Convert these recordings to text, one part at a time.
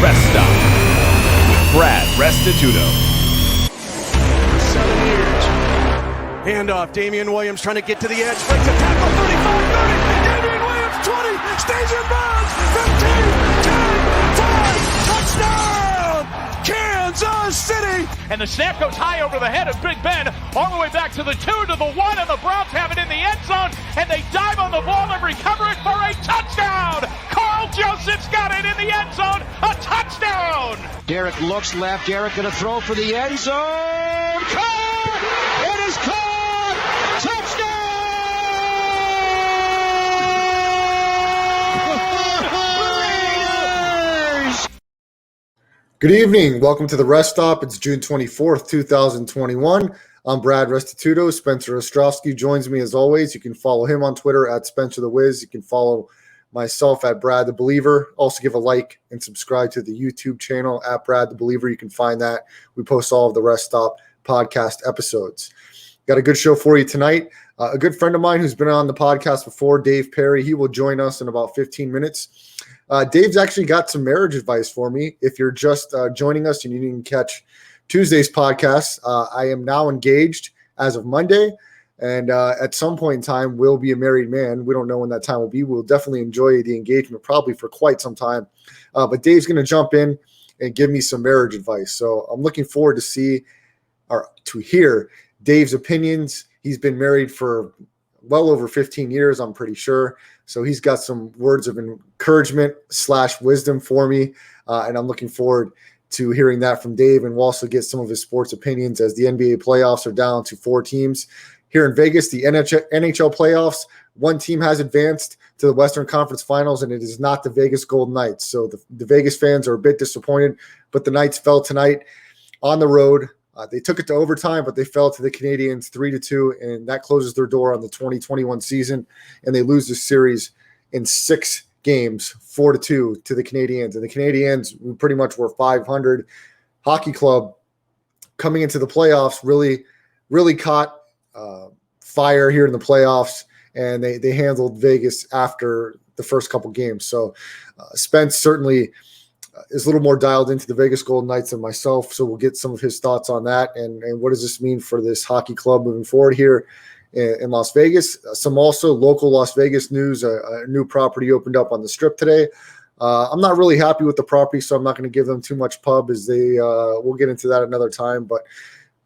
Rest Stop with Brad Restituto. 7 years. Handoff, Damian Williams trying to get to the edge. Breaks a tackle, 35, 30. Damian Williams, 20. Stays in bounds. 15, 10, 5. Touchdown! Kansas City! And the snap goes high over the head of Big Ben, all the way back to the 2, to the 1, and the Browns have it in the end zone, and they dive on the ball and recover it for a touchdown! Carl Joseph's got it in the end zone, a touchdown! Derek looks left, Derek gonna throw for the end zone, caught! It is caught! Touchdown! Good evening. Welcome to the Rest Stop. It's June 24th, 2021. I'm Brad Restituto. Spencer Ostrowski joins me as always. You can follow him on Twitter at Spencer the Wiz. You can follow myself at Brad the Believer. Also give a like and subscribe to the YouTube channel at Brad the Believer. You can find that. We post all of the Rest Stop podcast episodes. Got a good show for you tonight. A good friend of mine who's been on the podcast before, Dave Perry, he will join us in about 15 minutes. Dave's actually got some marriage advice for me. If you're just joining us and you didn't catch Tuesday's podcast, I am now engaged as of Monday. And at some point in time, we'll be a married man. We don't know when that time will be. We'll definitely enjoy the engagement probably for quite some time. But Dave's going to jump in and give me some marriage advice. So I'm looking forward to hear Dave's opinions. He's been married for well over 15 years, I'm pretty sure. So he's got some words of encouragement / wisdom for me. And I'm looking forward to hearing that from Dave. And we'll also get some of his sports opinions as the NBA playoffs are down to 4 teams. Here in Vegas, the NHL Playoffs, one team has advanced to the Western Conference Finals, and it is not the Vegas Golden Knights. So the Vegas fans are a bit disappointed, but the Knights fell tonight on the road. They took it to overtime, but they fell to the Canadiens 3-2, and that closes their door on the 2021 season, and they lose this series in 6 games, 4-2 to the Canadiens. And the Canadiens pretty much were 500 hockey club coming into the playoffs, really caught fire here in the playoffs, and they handled Vegas after the first couple games. So Spence certainly is a little more dialed into the Vegas Golden Knights than myself, so we'll get some of his thoughts on that and what does this mean for this hockey club moving forward here in Las Vegas. Some also local Las Vegas news. A new property opened up on the Strip today. I'm not really happy with the property, so I'm not going to give them too much pub as we'll get into that another time. But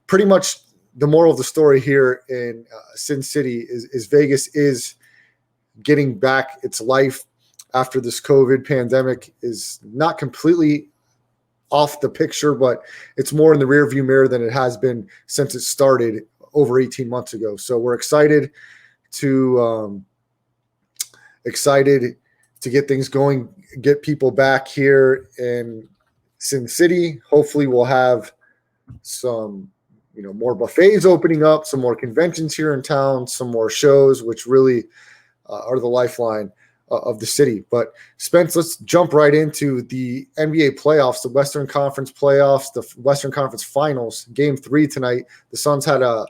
pretty much the moral of the story here in Sin City is Vegas is getting back its life after this COVID pandemic is not completely off the picture, but it's more in the rearview mirror than it has been since it started over 18 months ago. So we're excited to get things going, get people back here in Sin City. Hopefully we'll have some more buffets opening up, some more conventions here in town, some more shows, which really are the lifeline of the city. But Spence, let's jump right into the NBA playoffs, the Western Conference playoffs, the Western Conference Finals. Game 3 tonight, the Suns had a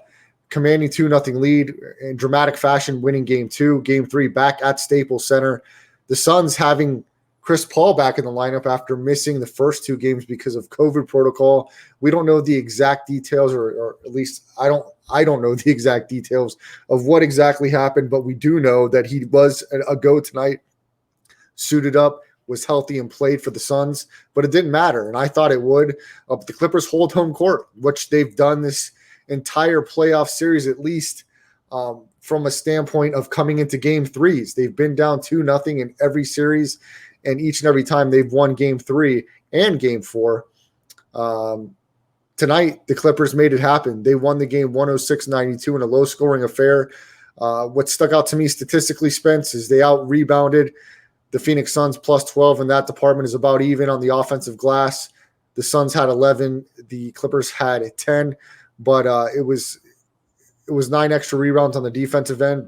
commanding 2-0 lead in dramatic fashion, winning Game 2. Game 3 back at Staples Center. The Suns having Chris Paul back in the lineup after missing the first 2 games because of COVID protocol. We don't know the exact details, or at least I don't know the exact details of what exactly happened, but we do know that he was a go tonight, suited up, was healthy, and played for the Suns, but it didn't matter, and I thought it would. The Clippers hold home court, which they've done this entire playoff series, at least from a standpoint of coming into Game 3s. They've been down 2-0 in every series, and each and every time they've won Game 3 and Game 4. Tonight, the Clippers made it happen. They won the game 106-92 in a low-scoring affair. What stuck out to me statistically, Spence, is they out-rebounded the Phoenix Suns plus 12, and that department is about even on the offensive glass. The Suns had 11. The Clippers had 10, but it was 9 extra rebounds on the defensive end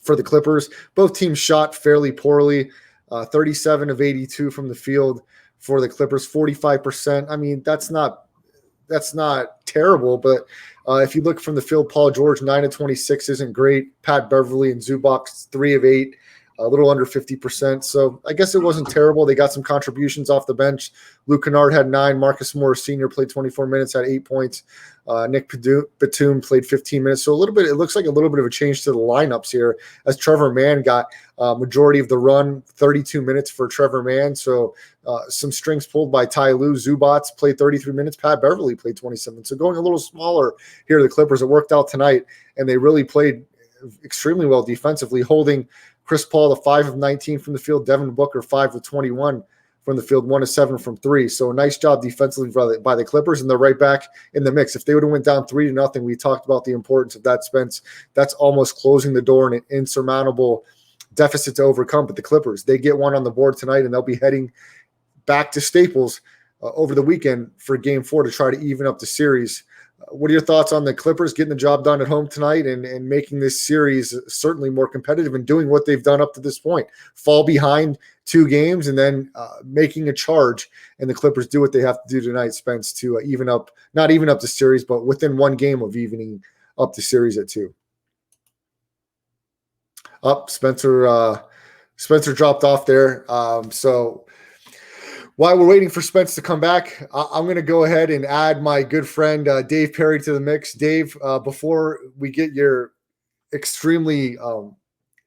for the Clippers. Both teams shot fairly poorly. 37 of 82 from the field for the Clippers, 45%. I mean, that's not terrible, but if you look from the field, Paul George, 9 of 26 isn't great. Pat Beverly and Zubac, 3 of 8. a little under 50%. So I guess it wasn't terrible. They got some contributions off the bench. Luke Kennard had 9. Marcus Morris Sr. played 24 minutes, had 8 points. Nick Batum played 15 minutes. So it looks like a little bit of a change to the lineups here as Trevor Mann got majority of the run, 32 minutes for Trevor Mann. So some strings pulled by Ty Lue. Zubats played 33 minutes. Pat Beverly played 27. So going a little smaller here, the Clippers, it worked out tonight, and they really played extremely well defensively, holding Chris Paul to 5 of 19 from the field, Devin Booker 5 of 21 from the field, 1 of 7 from 3. So a nice job defensively by the Clippers, and they're right back in the mix. If they would have went down 3-0, we talked about the importance of that, Spence. That's almost closing the door and an insurmountable deficit to overcome. But the Clippers, they get one on the board tonight, and they'll be heading back to Staples over the weekend for Game 4 to try to even up the series. What are your thoughts on the Clippers getting the job done at home tonight and making this series certainly more competitive and doing what they've done up to this point? Fall behind 2 games and then making a charge, and the Clippers do what they have to do tonight, Spence, to not even up the series, but within 1 game of evening up the series at 2. Spencer dropped off there. So while we're waiting for Spence to come back, I'm going to go ahead and add my good friend Dave Perry to the mix. Dave, before we get your extremely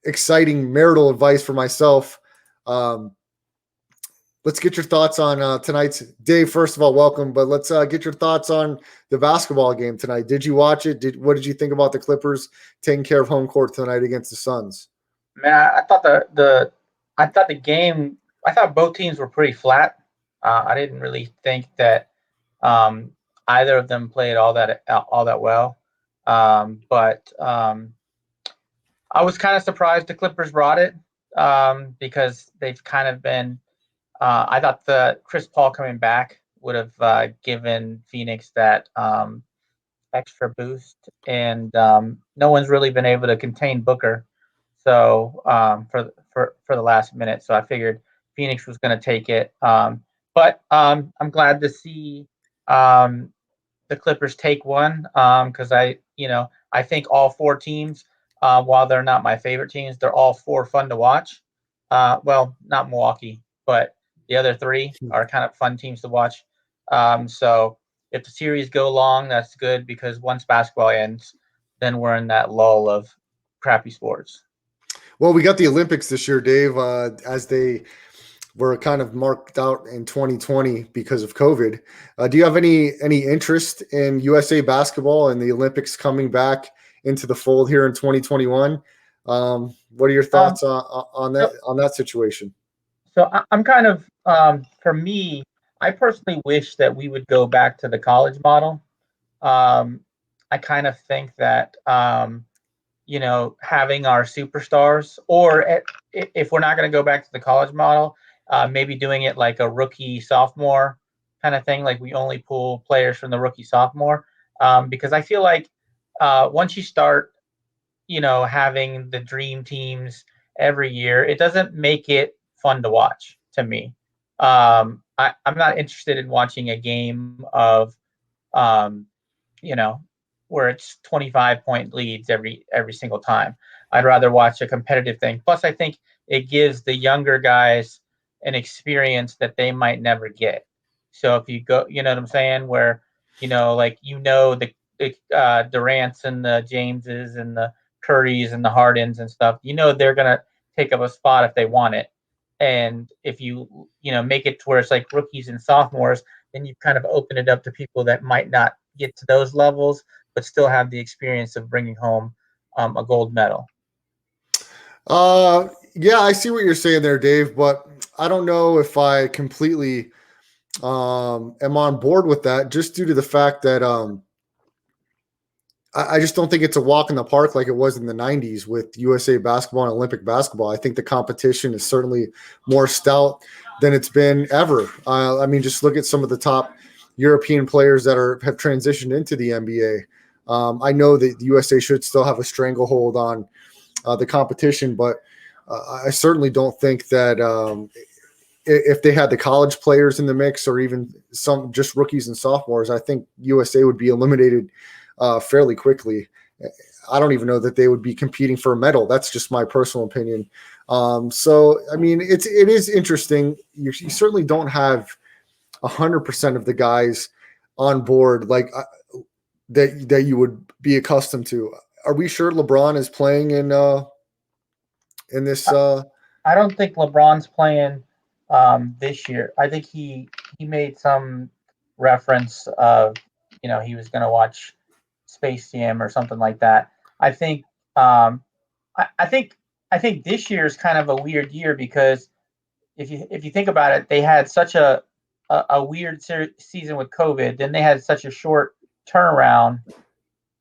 exciting marital advice for myself, let's get your thoughts on tonight's. Dave, first of all, welcome, but let's get your thoughts on the basketball game tonight. Did you watch it? What did you think about the Clippers taking care of home court tonight against the Suns? Man, I thought the game. I thought both teams were pretty flat. I didn't really think that either of them played all that well. But I was kind of surprised the Clippers brought it because they've kind of been. I thought the Chris Paul coming back would have given Phoenix that extra boost, and no one's really been able to contain Booker. So for the last minute, so I figured Phoenix was going to take it. But I'm glad to see the Clippers take one because I think all 4 teams, while they're not my favorite teams, they're all 4 fun to watch. Well, not Milwaukee, but the other 3 are kind of fun teams to watch. So if the series go long, that's good because once basketball ends, then we're in that lull of crappy sports. Well, we got the Olympics this year, Dave, as they were kind of marked out in 2020 because of COVID. Do you have any interest in USA basketball and the Olympics coming back into the fold here in 2021? What are your thoughts on that situation? So I'm kind of, for me, I personally wish that we would go back to the college model. I kind of think that, having our superstars, or if we're not going to go back to the college model, maybe doing it like a rookie sophomore kind of thing, like we only pull players from the rookie sophomore, because I feel like once you start, having the dream teams every year, it doesn't make it fun to watch to me. I'm not interested in watching a game of, where it's 25-point leads every single time. I'd rather watch a competitive thing. Plus, I think it gives the younger guys an experience that they might never get. So if you go, you know what I'm saying, where the Durants and the Jameses and the Currys and the Hardens and stuff, they're gonna take up a spot if they want it. And if you make it to where it's like rookies and sophomores, then you kind of open it up to people that might not get to those levels, but still have the experience of bringing home a gold medal. Yeah, I see what you're saying there, Dave, but I don't know if I completely am on board with that, just due to the fact that I just don't think it's a walk in the park like it was in the 90s with USA basketball and Olympic basketball. I think the competition is certainly more stout than it's been ever. Just look at some of the top European players that have transitioned into the NBA. I know that the USA should still have a stranglehold on the competition, but I certainly don't think that if they had the college players in the mix or even some just rookies and sophomores, I think USA would be eliminated fairly quickly. I don't even know that they would be competing for a medal. That's just my personal opinion. So I mean, it is interesting. You certainly don't have 100% of the guys on board like that you would be accustomed to. Are we sure LeBron is playing in this? I don't think LeBron's playing this year. I think he made some reference of, he was going to watch Space Jam or something like that. I think I think this year is kind of a weird year because if you think about it, they had such a weird season with COVID. Then they had such a short turnaround.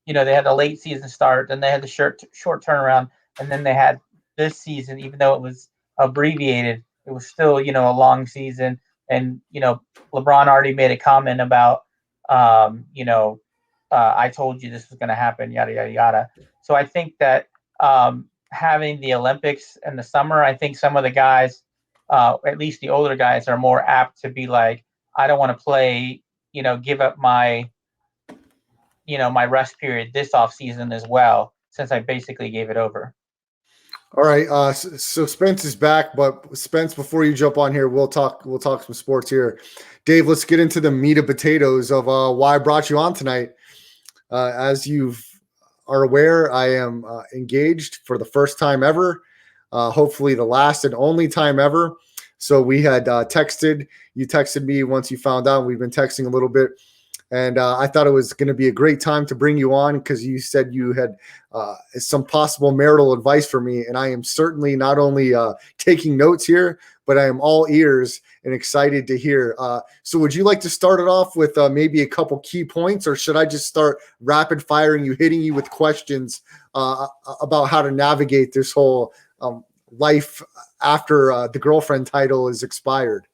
They had a late season start, then they had the short turnaround, and then they had this season. Even though it was abbreviated, it was still a long season. And LeBron already made a comment about I told you this was going to happen, yada yada yada. So I think that having the Olympics in the summer, I think some of the guys, at least the older guys, are more apt to be like, I don't want to play, give up my my rest period this off season as well, since I basically gave it over. All right. So Spence is back, but Spence, before you jump on here, we'll talk some sports here. Dave, let's get into the meat and potatoes of why I brought you on tonight. As you are aware, I am engaged for the first time ever, hopefully the last and only time ever. So we had texted. You texted me once you found out. We've been texting a little bit. And I thought it was going to be a great time to bring you on because you said you had some possible marital advice for me. And I am certainly not only taking notes here, but I am all ears and excited to hear. So would you like to start it off with maybe a couple key points, or should I just start rapid firing you, hitting you with questions about how to navigate this whole life after the girlfriend title is expired?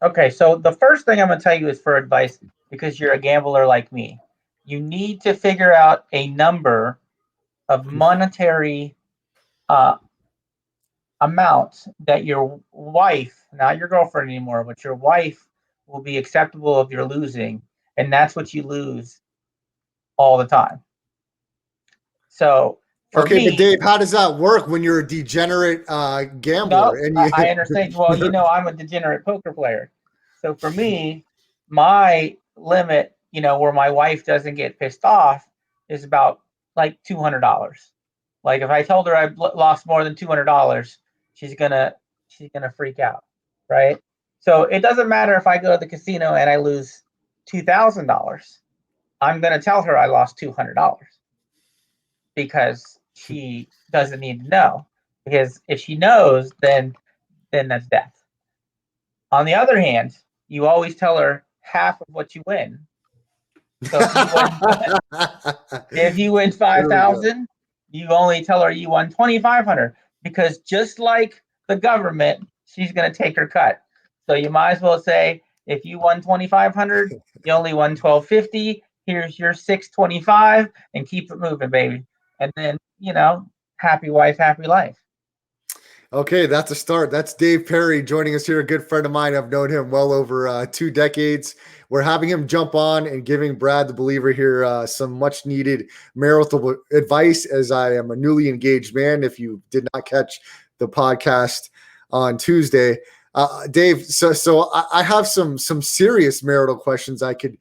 Okay, so the first thing I'm going to tell you is for advice, because you're a gambler like me. You need to figure out a number of monetary amount that your wife, not your girlfriend anymore, but your wife will be acceptable of your losing, and that's what you lose all the time. So for me, but Dave, how does that work when you're a degenerate gambler? I understand. Well, I'm a degenerate poker player. So for me, my limit, where my wife doesn't get pissed off, is about like $200. Like if I told her I lost more than $200, she's gonna freak out, right? So it doesn't matter if I go to the casino and I lose $2,000. I'm gonna tell her I lost $200 because she doesn't need to know. Because if she knows, then that's death. On the other hand, you always tell her half of what you win. So if you win 5,000, you only tell her you won 2,500, because just like the government, she's going to take her cut. So you might as well say, if you won 2,500, you only won 1,250. Here's your 625, and keep it moving, baby. And then, happy wife, happy life. Okay, that's a start. That's Dave Perry joining us here, a good friend of mine. I've known him well over 2 decades. We're having him jump on and giving Brad the Believer here some much needed marital advice, as I am a newly engaged man, if you did not catch the podcast on Tuesday. Dave, so I have some serious marital questions I could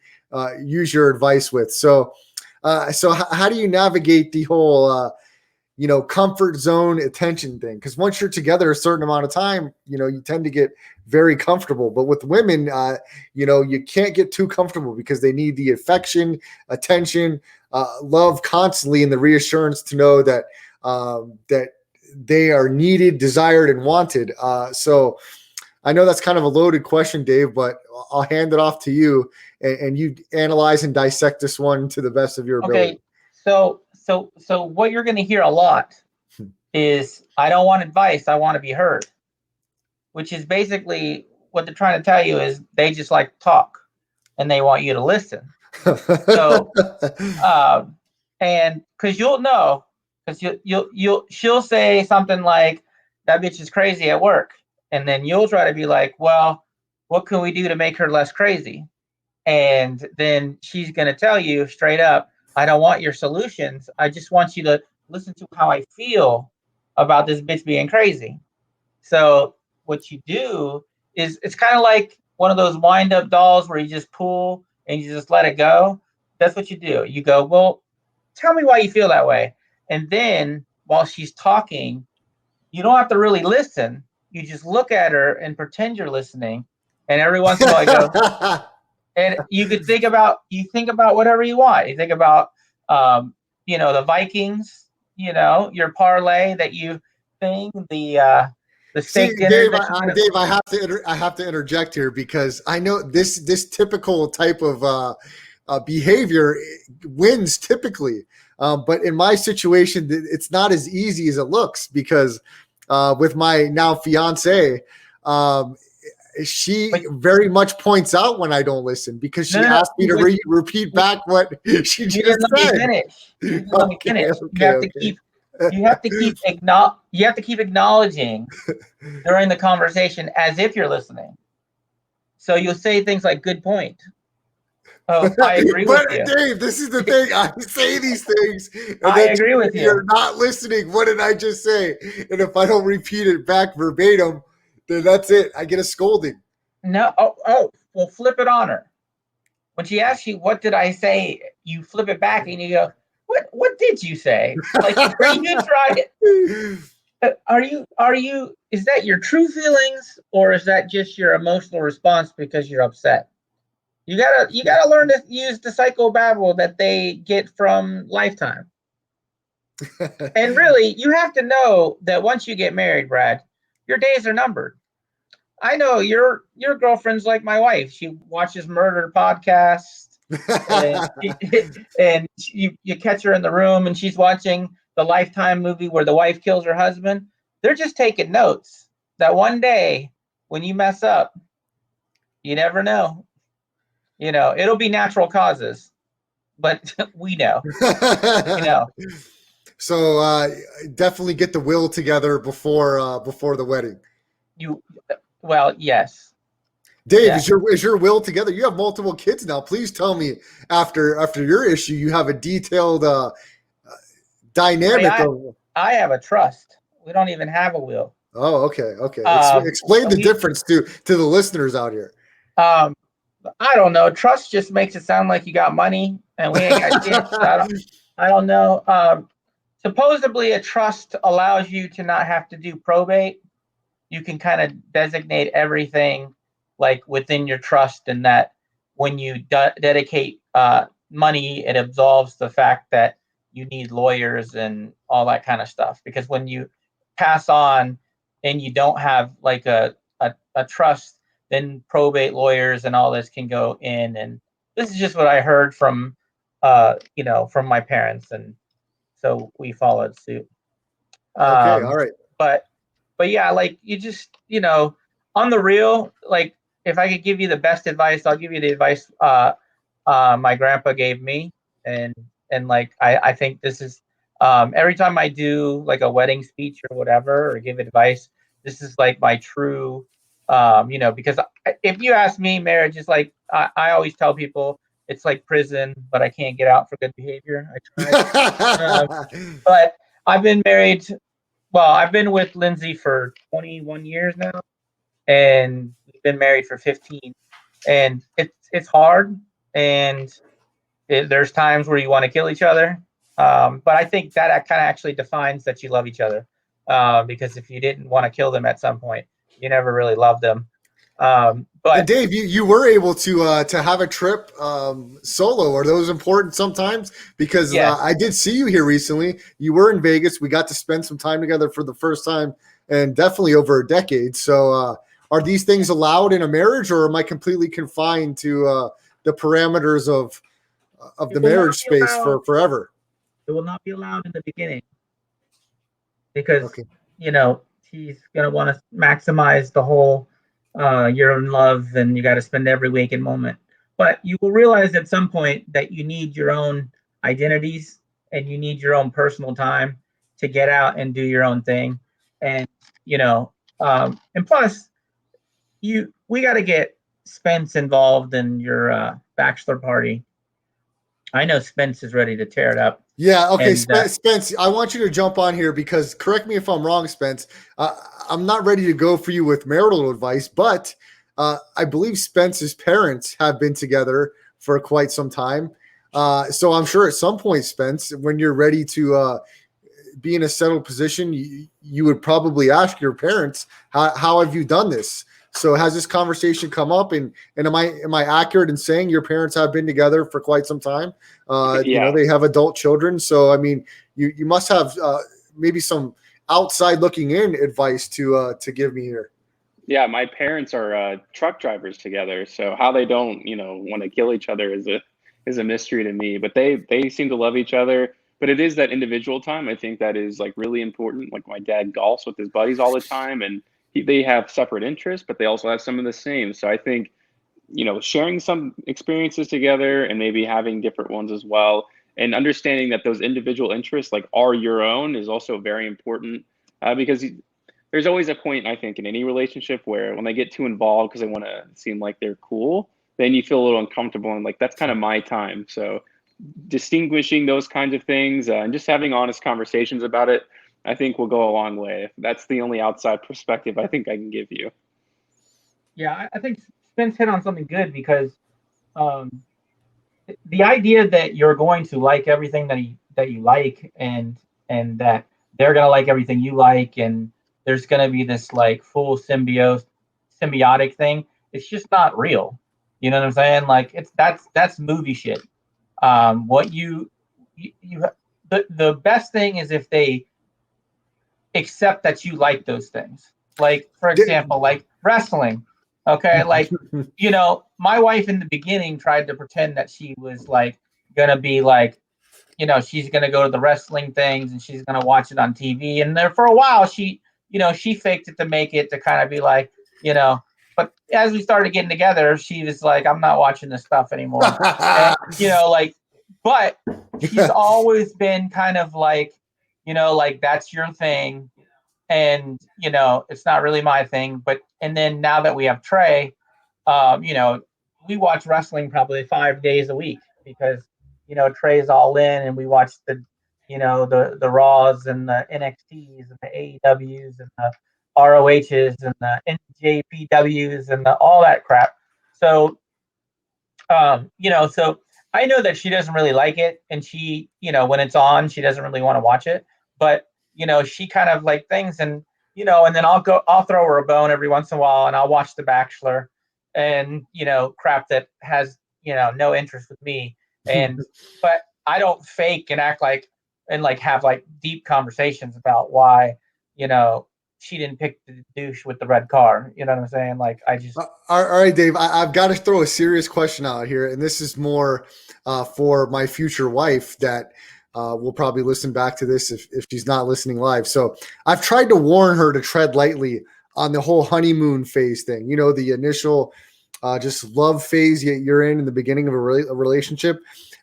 use your advice with. So how do you navigate the whole comfort zone attention thing? Because once you're together a certain amount of time, you tend to get very comfortable. But with women, you can't get too comfortable because they need the affection, attention, love constantly, and the reassurance to know that that they are needed, desired, and wanted. So I know that's kind of a loaded question, Dave, but I'll hand it off to you, and you analyze and dissect this one to the best of your ability. Okay, so what you're going to hear a lot is, I don't want advice, I want to be heard, which is basically what they're trying to tell you is they just like to talk and they want you to listen. So, and because you'll know, because she'll say something like, that bitch is crazy at work. And then you'll try to be like, well, what can we do to make her less crazy? And then she's going to tell you straight up, I don't want your solutions. I just want you to listen to how I feel about this bitch being crazy. So what you do is it's kind of like one of those wind-up dolls where you just pull and you just let it go. That's what you do. You go, well, tell me why you feel that way. And then while she's talking, you don't have to really listen. You just look at her and pretend you're listening. And every once in a while I go, and you think about whatever you want. You think about, the Vikings, your parlay that you think, the See, steak dinner. Dave, Dave, I have to interject here because I know this typical type of behavior wins typically, but in my situation, it's not as easy as it looks because with my now fiance, she very much points out when I don't listen because she asked me to repeat back what she just said. You didn't let me finish. You have to keep acknowledging during the conversation as if you're listening. So you'll say things like "good point." Oh, I agree with you. Dave, this is the thing. I say these things, and I agree with you. You're not listening. What did I just say? And if I don't repeat it back verbatim, then that's it. I get a scolding. No. Well, flip it on her. When she asks you, "What did I say?" You flip it back and you go, "What did you say?" Like, are you trying? Are you? Is that your true feelings, or is that just your emotional response because you're upset? You gotta learn to use the psychobabble that they get from Lifetime. And really, you have to know that once you get married, Brad, your days are numbered. I know your girlfriend's like my wife. She watches murder podcasts, and you catch her in the room, and she's watching the Lifetime movie where the wife kills her husband. They're just taking notes that one day when you mess up, you never know. It'll be natural causes, but we know. So definitely get the will together before the wedding. Yes. Dave, yeah. Is your will together? You have multiple kids now. Please tell me after your issue, you have a detailed dynamic. I have a trust. We don't even have a will. Oh, okay. Explain the difference to the listeners out here. I don't know. Trust just makes it sound like you got money, and we ain't got shit. I don't know. Supposedly, a trust allows you to not have to do probate. You can kind of designate everything like within your trust, and that when you dedicate money, it absolves the fact that you need lawyers and all that kind of stuff. Because when you pass on and you don't have like a trust, then probate lawyers and all this can go in. And this is just what I heard from from my parents, and so we followed suit. Okay, all right. But yeah, like you just, on the real, like if I could give you the best advice, I'll give you the advice my grandpa gave me. And like I think this is every time I do like a wedding speech or whatever, or give advice, this is like my true because if you ask me, marriage is like I always tell people it's like prison, but I can't get out for good behavior. I tried. But I've been married. Well, I've been with Lindsay for 21 years now, and we've been married for 15. And it's hard, and there's times where you want to kill each other. But I think that kind of actually defines that you love each other. Because if you didn't want to kill them at some point, you never really loved them. But Dave, you were able to have a trip solo. Are those important sometimes? Because yes. I did see you here recently. You were in Vegas. We got to spend some time together for the first time, and definitely over a decade. So, are these things allowed in a marriage, or am I completely confined to the parameters of the marriage space for forever? It will not be allowed in the beginning because he's going to want to maximize the whole. You're in love and you got to spend every waking moment. But you will realize at some point that you need your own identities and you need your own personal time to get out and do your own thing. And, and plus we got to get Spence involved in your bachelor party. I know Spence is ready to tear it up. Yeah, okay, And, Spence, I want you to jump on here because correct me if I'm wrong, Spence. I'm not ready to go for you with marital advice, but I believe Spence's parents have been together for quite some time. So I'm sure at some point, Spence, when you're ready to be in a settled position, you would probably ask your parents, how have you done this? So has this conversation come up, and am I accurate in saying your parents have been together for quite some time? Yeah. They have adult children. So, I mean, you must have maybe some outside looking in advice to give me here. Yeah, my parents are truck drivers together, so how they don't, want to kill each other is a mystery to me. But they seem to love each other. But it is that individual time. I think that is like really important. Like my dad golfs with his buddies all the time, and they have separate interests, but they also have some of the same. So I think, sharing some experiences together and maybe having different ones as well, and understanding that those individual interests like are your own is also very important because there's always a point, I think, in any relationship where when they get too involved because they want to seem like they're cool, then you feel a little uncomfortable and like that's kind of my time. So distinguishing those kinds of things and just having honest conversations about it, I think will go a long way. That's the only outside perspective I think I can give you. yeah, I think Spence hit on something good because the idea that you're going to like everything that you like and that they're going to like everything you like and there's going to be this like full symbiotic thing, it's just not real. You know what I'm saying? Like that's movie shit. What you the best thing is if they accept that you like those things. Like, for example, like wrestling. Okay, like, my wife in the beginning tried to pretend that she was like gonna be like, she's gonna go to the wrestling things and she's gonna watch it on TV. And there for a while she faked it to make it to kind of be like, but as we started getting together, she was like, I'm not watching this stuff anymore. And, like, but she's always been kind of like, like that's your thing. And, it's not really my thing. And then now that we have Trae, we watch wrestling probably 5 days a week because, Trae's all in and we watch the Raws and the NXTs and the AEWs and the ROHs and the NJPWs and all that crap. So, so I know that she doesn't really like it. And she, when it's on, she doesn't really want to watch it. But, she kind of like things and, and then I'll throw her a bone every once in a while and I'll watch The Bachelor and, crap that has, no interest with me. And, but I don't fake and act like, and like have like deep conversations about why, she didn't pick the douche with the red car. You know what I'm saying? Like I just. All right, Dave, I've got to throw a serious question out here. And this is more for my future wife that will probably listen back to this if she's not listening live. So I've tried to warn her to tread lightly on the whole honeymoon phase thing. The initial just love phase you're in the beginning of a relationship.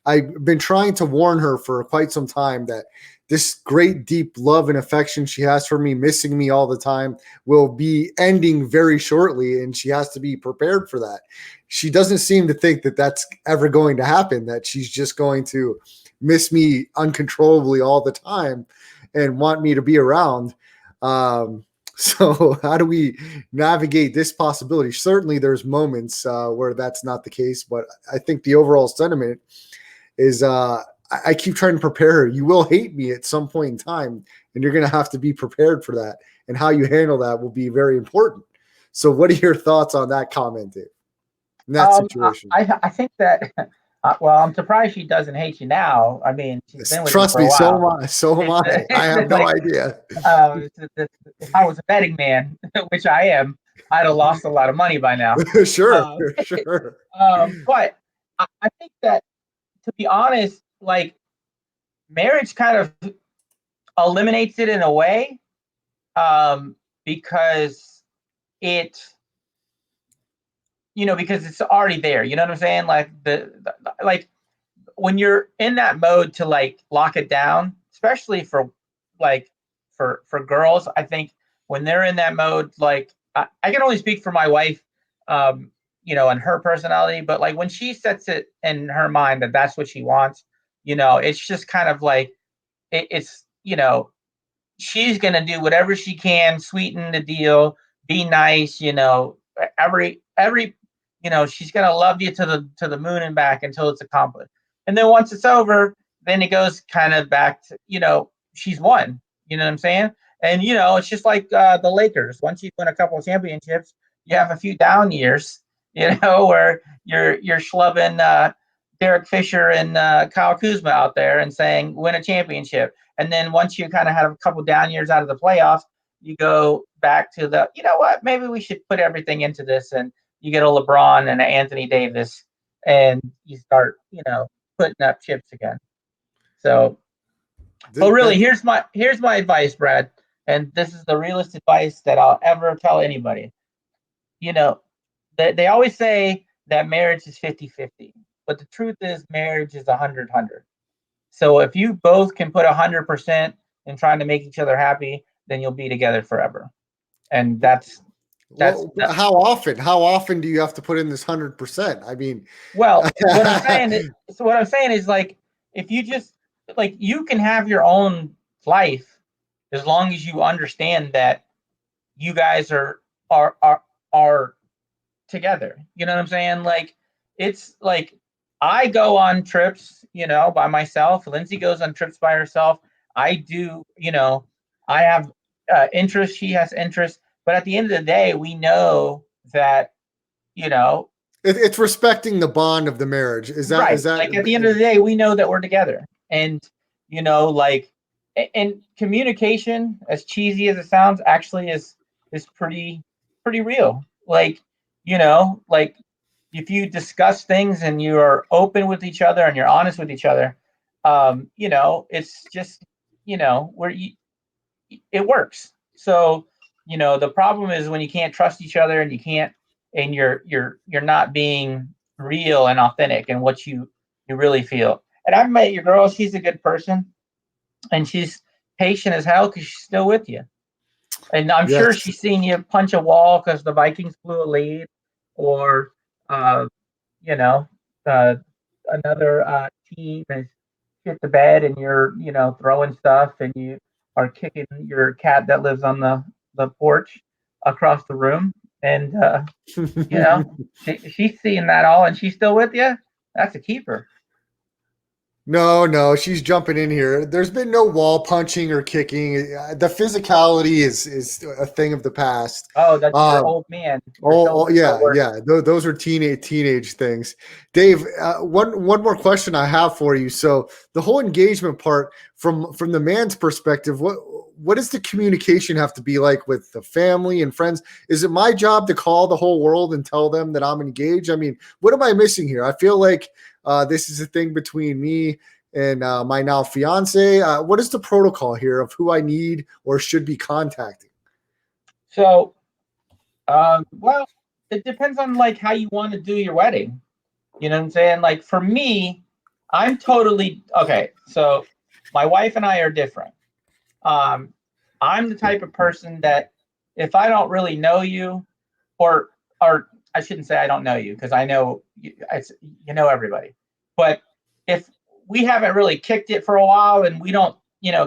I've been trying to warn her for quite some time that this great deep love and affection she has for me, missing me all the time, will be ending very shortly, and she has to be prepared for that. She doesn't seem to think that that's ever going to happen, that she's just going to miss me uncontrollably all the time and want me to be around. So how do we navigate this possibility? Certainly there's moments where that's not the case, but I think the overall sentiment is I keep trying to prepare her. You will hate me at some point in time, and you're going to have to be prepared for that. And how you handle that will be very important. So what are your thoughts on that comment, Dave, in that situation? I think that, I'm surprised she doesn't hate you now. I mean, she's been with Trust you for a me, while. so am I. I have no idea. If I was a betting man, which I am, I'd have lost a lot of money by now. Sure. But I think that, to be honest, like marriage kind of eliminates it in a way, because because it's already there. You know what I'm saying? Like like when you're in that mode to like lock it down, especially for girls, I think when they're in that mode, like I can only speak for my wife. and her personality. But like when she sets it in her mind that that's what she wants, it's just kind of like it's she's gonna do whatever she can, sweeten the deal, be nice, every she's gonna love you to the moon and back until it's accomplished. And then once it's over, then it goes kind of back to, she's won. You know what I'm saying? And it's just like the Lakers. Once you win a couple of championships, you have a few down years, where you're schlubbing Derek Fisher and Kyle Kuzma out there and saying win a championship. And then once you kind of have a couple down years out of the playoffs, you go back to the, what, maybe we should put everything into this, and you get a LeBron and an Anthony Davis, and you start, putting up chips again. So, but really, here's my advice, Brad, and this is the realest advice that I'll ever tell anybody. They always say that marriage is 50-50, but the truth is marriage is 100-100. So if you both can put 100% in trying to make each other happy, then you'll be together forever. And that's how often do you have to put in this 100%? I mean, well, what I'm saying is like, if you just like, you can have your own life as long as you understand that you guys are together. You know what I'm saying? Like, it's like, I go on trips, by myself. Lindsay goes on trips by herself. I do, I have interest. She has interest. But at the end of the day, we know that, it's respecting the bond of the marriage. Is that like at the end of the day, we know that we're together, and like, and communication, as cheesy as it sounds, actually is pretty real. Like, like if you discuss things and you are open with each other and you're honest with each other, it's just, where it works. So, the problem is when you can't trust each other and you can't, and you're not being real and authentic in what you really feel. And I've met your girl; she's a good person, and she's patient as hell because she's still with you. And I'm sure she's seen you punch a wall because the Vikings blew a lead, or another team has hit the bed and you're throwing stuff and you are kicking your cat that lives on the porch across the room, and she's seeing that all and she's still with you. That's a keeper. No, she's jumping in here. There's been no wall punching or kicking. The physicality is a thing of the past. Oh, that's your old man. Yeah. Those are teenage things. Dave, one more question I have for you. So the whole engagement part, from the man's perspective, what does the communication have to be like with the family and friends? Is it my job to call the whole world and tell them that I'm engaged? I mean, what am I missing here? I feel like this is a thing between me and my now fiance. What is the protocol here of who I need or should be contacting? So, well, it depends on like how you want to do your wedding. You know what I'm saying? Like for me, I'm totally okay. So my wife and I are different. I'm the type of person that if I don't really know you, or I shouldn't say I don't know you, because I know you everybody. But if we haven't really kicked it for a while and we don't,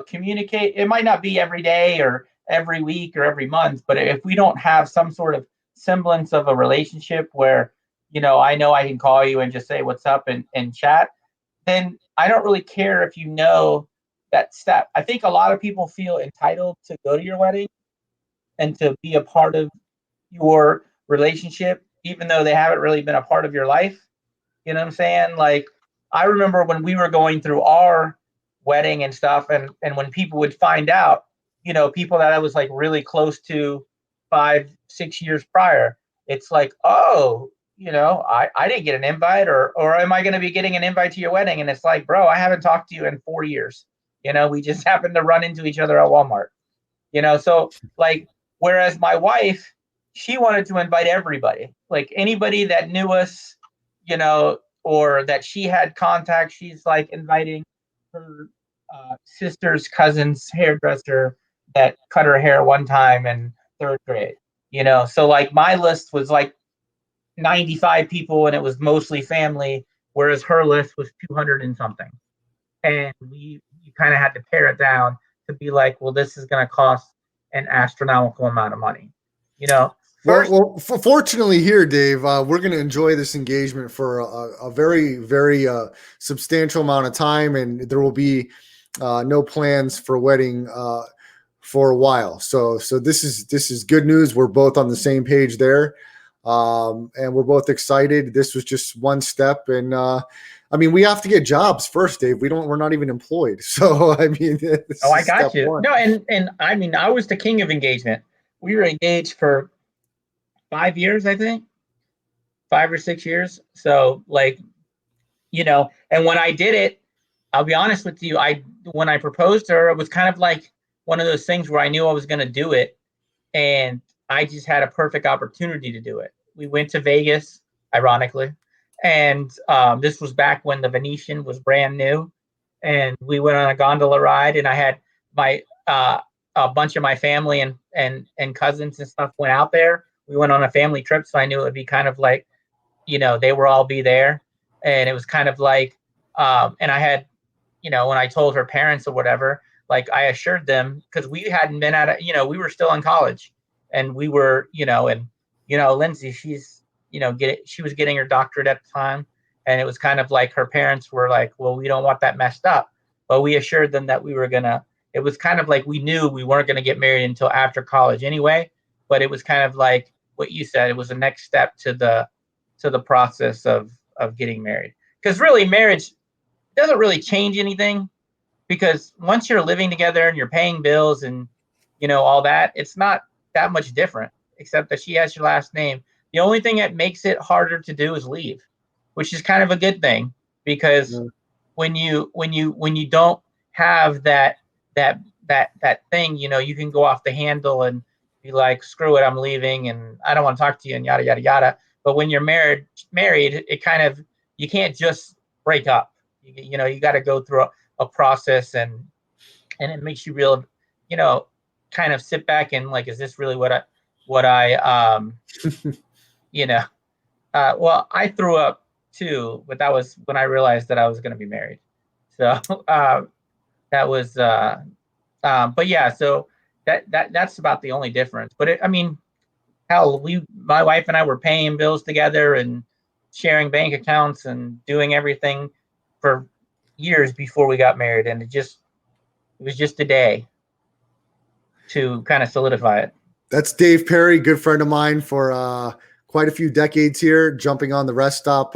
communicate, it might not be every day or every week or every month, but if we don't have some sort of semblance of a relationship where, I know I can call you and just say what's up and chat, then I don't really care if you know that step. I think a lot of people feel entitled to go to your wedding and to be a part of your relationship, even though they haven't really been a part of your life. You know what I'm saying? Like, I remember when we were going through our wedding and stuff, and when people would find out, people that I was like really close to 5-6 years prior, it's like, oh, I didn't get an invite, or am I going to be getting an invite to your wedding? And it's like, bro, I haven't talked to you in 4 years. We just happened to run into each other at Walmart. So like, whereas my wife, she wanted to invite everybody, like anybody that knew us, or that she had contact. She's like inviting her sister's cousin's hairdresser that cut her hair one time in third grade. So like my list was like 95 people and it was mostly family, whereas her list was 200 and something. And you kind of had to pare it down to be like, well, this is going to cost an astronomical amount of money. Fortunately here, Dave, we're going to enjoy this engagement for a very, very substantial amount of time, and there will be no plans for a wedding for a while. So this is good news. We're both on the same page there, and we're both excited. This was just one step, and we have to get jobs first, Dave. We're not even employed. So I got you. One. No, and I was the king of engagement. We were engaged for 5 years, I think, 5 or 6 years. So and when I did it, I'll be honest with you, when I proposed to her, it was kind of like one of those things where I knew I was going to do it, and I just had a perfect opportunity to do it. We went to Vegas, ironically, and this was back when the Venetian was brand new, and we went on a gondola ride, and I had my a bunch of my family and cousins and stuff went out there. We went on a family trip, so I knew it would be kind of like, they would all be there, and it was kind of like, and I had, when I told her parents or whatever, like I assured them, because we hadn't been at it, we were still in college, and we were, Lindsay, she's, she was getting her doctorate at the time, and it was kind of like her parents were like, well, we don't want that messed up, but we assured them that we were gonna. It was kind of like we knew we weren't going to get married until after college anyway, but it was kind of like what you said. It was the next step to the process of getting married. Because really, marriage doesn't really change anything, because once you're living together and you're paying bills and all that, it's not that much different, except that she has your last name. The only thing that makes it harder to do is leave, which is kind of a good thing, because when you don't have that thing, you can go off the handle and be like, screw it, I'm leaving and I don't want to talk to you and yada, yada, yada. But when you're married, it kind of, you can't just break up. You got to go through a process, and it makes you real, kind of sit back and like, is this really what I well, I threw up too, but that was when I realized that I was going to be married. So, that was, but yeah, so that's about the only difference. But hell, my wife and I were paying bills together and sharing bank accounts and doing everything for years before we got married, and it was just a day to kind of solidify it. That's Dave Perry, good friend of mine for quite a few decades here, jumping on the rest stop,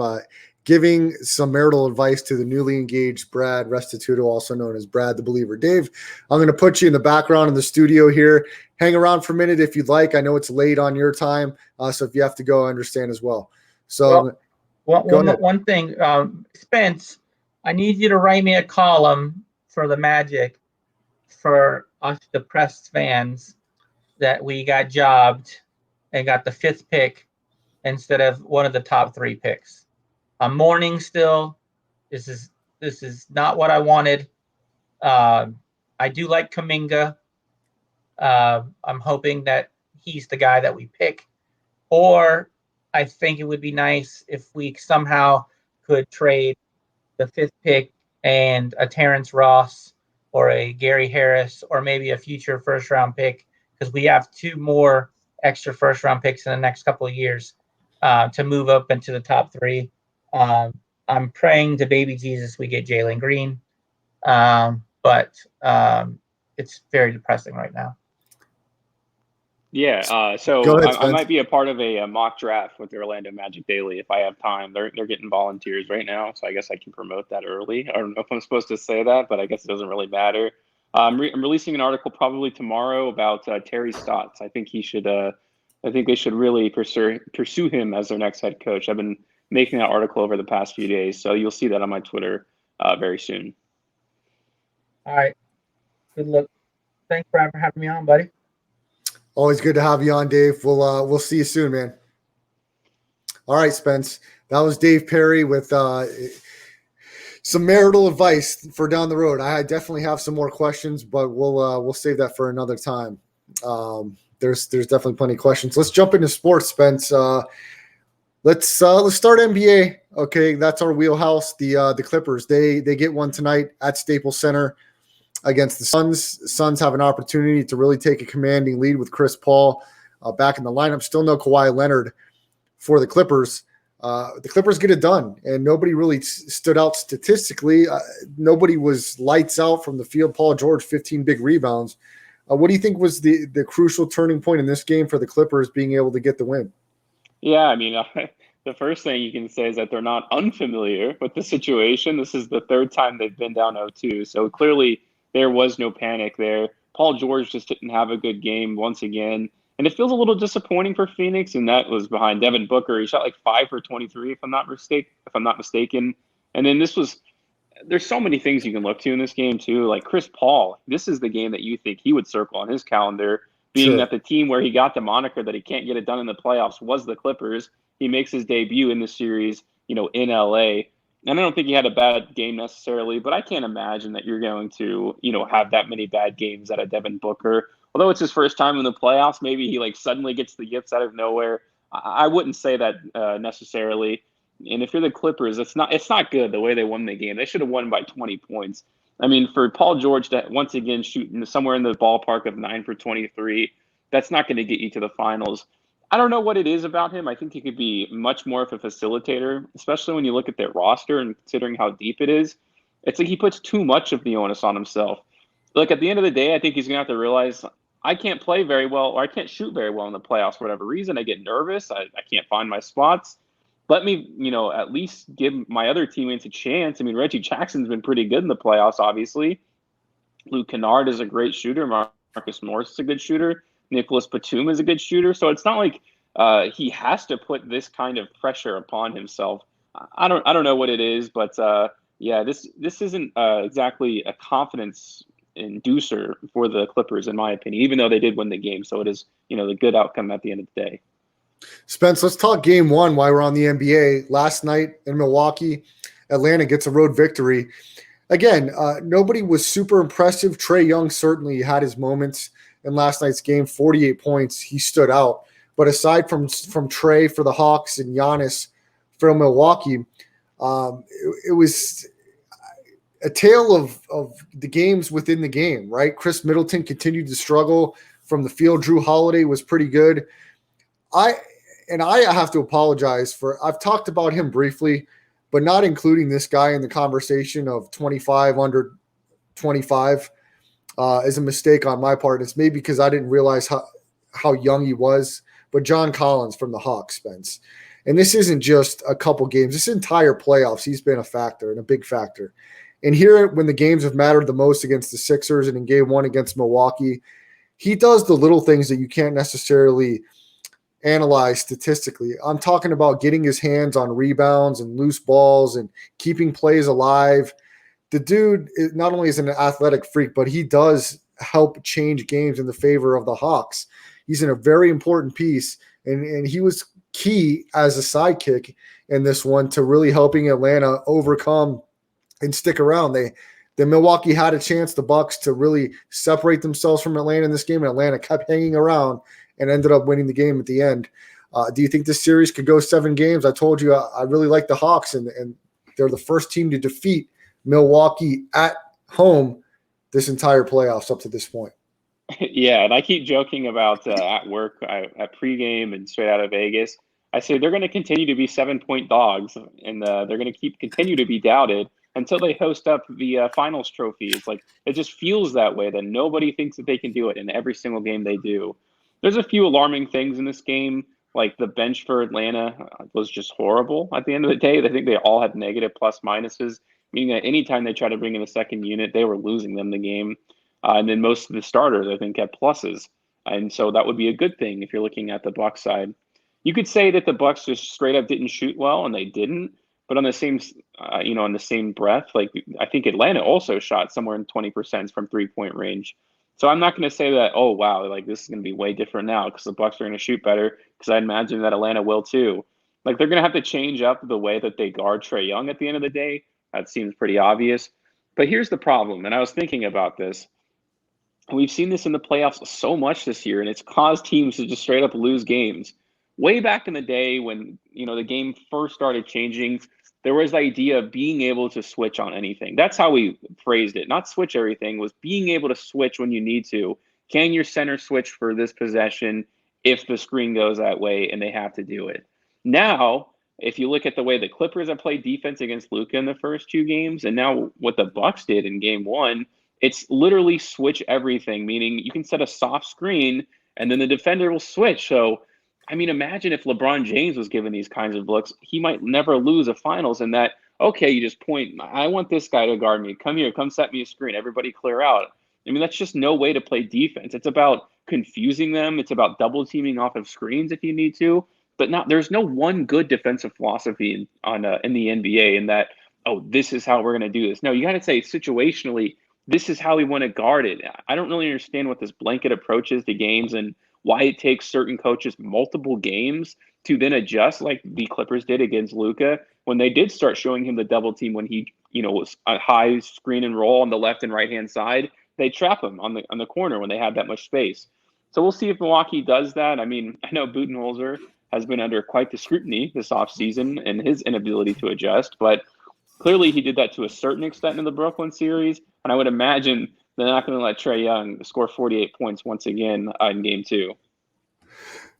giving some marital advice to the newly engaged Brad Restituto, also known as Brad the Believer. Dave, I'm going to put you in the background in the studio here. Hang around for a minute if you'd like. I know it's late on your time, so if you have to go, I understand as well. So, one thing, Spence, I need you to write me a column for the Magic for us depressed fans that we got jobbed and got the 5th pick instead of one of the top 3 picks. I'm mourning still. This is not what I wanted. I do like Kuminga. I'm hoping that he's the guy that we pick. Or I think it would be nice if we somehow could trade the 5th pick and a Terrence Ross or a Gary Harris or maybe a future first-round pick, because we have 2 more extra first-round picks in the next couple of years to move up into the top 3. I'm praying to baby Jesus we get Jalen Green, but it's very depressing right now. Yeah, so ahead, I might be a part of a mock draft with the Orlando Magic Daily if I have time. They're getting volunteers right now, so I guess I can promote that early. I don't know if I'm supposed to say that, but I guess it doesn't really matter. I'm releasing an article probably tomorrow about Terry Stotts. I think he should. I think they should really pursue him as their next head coach. I've been making that article over the past few days, so you'll see that on my Twitter very soon. All right. Good luck. Thanks for having me on, buddy. Always good to have you on, Dave. We'll see you soon, man. All right, Spence. That was Dave Perry with some marital advice for down the road. I definitely have some more questions, but we'll save that for another time. There's definitely plenty of questions. Let's jump into sports, Spence. Let's start NBA. Okay, that's our wheelhouse. The Clippers. They get one tonight at Staples Center against the Suns. The Suns have an opportunity to really take a commanding lead with Chris Paul back in the lineup. Still no Kawhi Leonard for the Clippers. The Clippers get it done, and nobody really stood out statistically. Nobody was lights out from the field. Paul George, 15 big rebounds. What do you think was the crucial turning point in this game for the Clippers being able to get the win? Yeah, I mean, the first thing you can say is that they're not unfamiliar with the situation. This is the third time they've been down 0-2, so clearly there was no panic there. Paul George just didn't have a good game once again, and it feels a little disappointing for Phoenix, and that was behind Devin Booker. He shot like 5 for 23, if I'm not mistaken. And then there's so many things you can look to in this game too. Like Chris Paul, this is the game that you think he would circle on his calendar, being Sure. that the team where he got the moniker that he can't get it done in the playoffs was the Clippers. He makes his debut in the series, in LA. And I don't think he had a bad game necessarily, but I can't imagine that you're going to, have that many bad games out of Devin Booker. Although it's his first time in the playoffs, maybe he suddenly gets the yips out of nowhere. I wouldn't say that necessarily. And if you're the Clippers, it's not good the way they won the game. They should have won by 20 points. I mean, for Paul George to once again shoot somewhere in the ballpark of 9 for 23, that's not going to get you to the finals. I don't know what it is about him. I think he could be much more of a facilitator, especially when you look at their roster and considering how deep it is. It's like he puts too much of the onus on himself. Look, at the end of the day, I think he's going to have to realize I can't play very well or I can't shoot very well in the playoffs for whatever reason. I get nervous. I can't find my spots. Let me, at least give my other teammates a chance. I mean, Reggie Jackson's been pretty good in the playoffs, obviously. Luke Kennard is a great shooter. Marcus Morris is a good shooter. Nicholas Batum is a good shooter. So it's not like he has to put this kind of pressure upon himself. I don't know what it is, but yeah, this isn't exactly a confidence inducer for the Clippers, in my opinion, even though they did win the game. So it is, the good outcome at the end of the day. Spence, let's talk game one while we're on the NBA. Last night in Milwaukee, Atlanta gets a road victory. Again, nobody was super impressive. Trae Young certainly had his moments in last night's game, 48 points. He stood out. But aside from Trae for the Hawks and Giannis for Milwaukee, it was a tale of the games within the game, right? Chris Middleton continued to struggle from the field. Drew Holiday was pretty good. I have to apologize I've talked about him briefly, but not including this guy in the conversation of 25 under 25 is a mistake on my part. It's maybe because I didn't realize how young he was, but John Collins from the Hawks, Spence. And this isn't just a couple games. This entire playoffs, he's been a factor and a big factor. And here, when the games have mattered the most against the Sixers and in game one against Milwaukee, he does the little things that you can't necessarily analyze statistically. I'm talking about getting his hands on rebounds and loose balls and keeping plays alive. The dude not only is an athletic freak, but he does help change games in the favor of the Hawks. He's in a very important piece, and he was key as a sidekick in this one to really helping Atlanta overcome and stick around. The Milwaukee had a chance, the Bucks, to really separate themselves from Atlanta in this game, and Atlanta kept hanging around and ended up winning the game at the end. Do you think this series could go 7 games? I told you I really like the Hawks, and they're the first team to defeat Milwaukee at home this entire playoffs up to this point. Yeah, and I keep joking about at work, at pregame and straight out of Vegas. I say they're going to continue to be 7-point dogs, and they're going to continue to be doubted until they host up the finals trophy. It's like it just feels that way, that nobody thinks that they can do it, in every single game they do. There's a few alarming things in this game, like the bench for Atlanta was just horrible at the end of the day. I think they all had negative plus minuses, meaning that anytime they tried to bring in a second unit, they were losing them the game. And then most of the starters, I think, had pluses. And so that would be a good thing if you're looking at the Bucks side. You could say that the Bucks just straight up didn't shoot well, and they didn't. But on the same, on the same breath, like I think Atlanta also shot somewhere in 20% from 3-point range. So I'm not going to say that, oh, wow, like this is going to be way different now because the Bucks are going to shoot better, because I imagine that Atlanta will too. Like they're going to have to change up the way that they guard Trae Young at the end of the day. That seems pretty obvious. But here's the problem, and I was thinking about this. We've seen this in the playoffs so much this year, and it's caused teams to just straight up lose games. way back in the day when, the game first started changing, there was the idea of being able to switch on anything. That's how we phrased it. Not switch everything, was being able to switch when you need to. Can your center switch for this possession if the screen goes that way and they have to do it? Now, if you look at the way the Clippers have played defense against Luka in the first 2 games, and now what the Bucks did in game 1, it's literally switch everything, meaning you can set a soft screen and then the defender will switch. So, I mean, imagine if LeBron James was given these kinds of looks, he might never lose a finals in that, okay, you just point, I want this guy to guard me. Come here, come set me a screen. Everybody clear out. I mean, that's just no way to play defense. It's about confusing them. It's about double teaming off of screens if you need to. But there's no one good defensive philosophy in the NBA in that, oh, this is how we're going to do this. No, you got to say situationally, this is how we want to guard it. I don't really understand what this blanket approach is to games and why it takes certain coaches multiple games to then adjust, like the Clippers did against Luka when they did start showing him the double team when he, was a high screen and roll on the left and right hand side. They trap him on the corner when they have that much space. So we'll see if Milwaukee does that. I mean, I know Budenholzer has been under quite the scrutiny this offseason and his inability to adjust, but clearly he did that to a certain extent in the Brooklyn series. And I would imagine they're not going to let Trae Young score 48 points once again in game 2.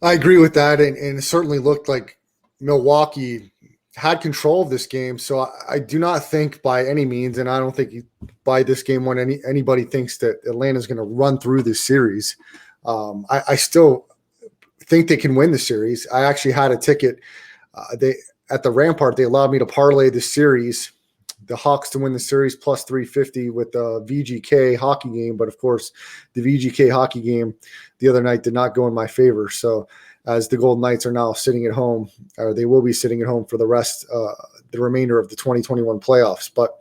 I agree with that. And it certainly looked like Milwaukee had control of this game. So I do not think by any means, and I don't think by this game when anybody thinks that Atlanta is going to run through this series. I still think they can win the series. I actually had a ticket. At the Rampart, they allowed me to parlay the series, the Hawks to win the series plus 350 with the VGK hockey game. But of course, the VGK hockey game the other night did not go in my favor. So as the Golden Knights are now sitting at home, or they will be sitting at home for the remainder of the 2021 playoffs. But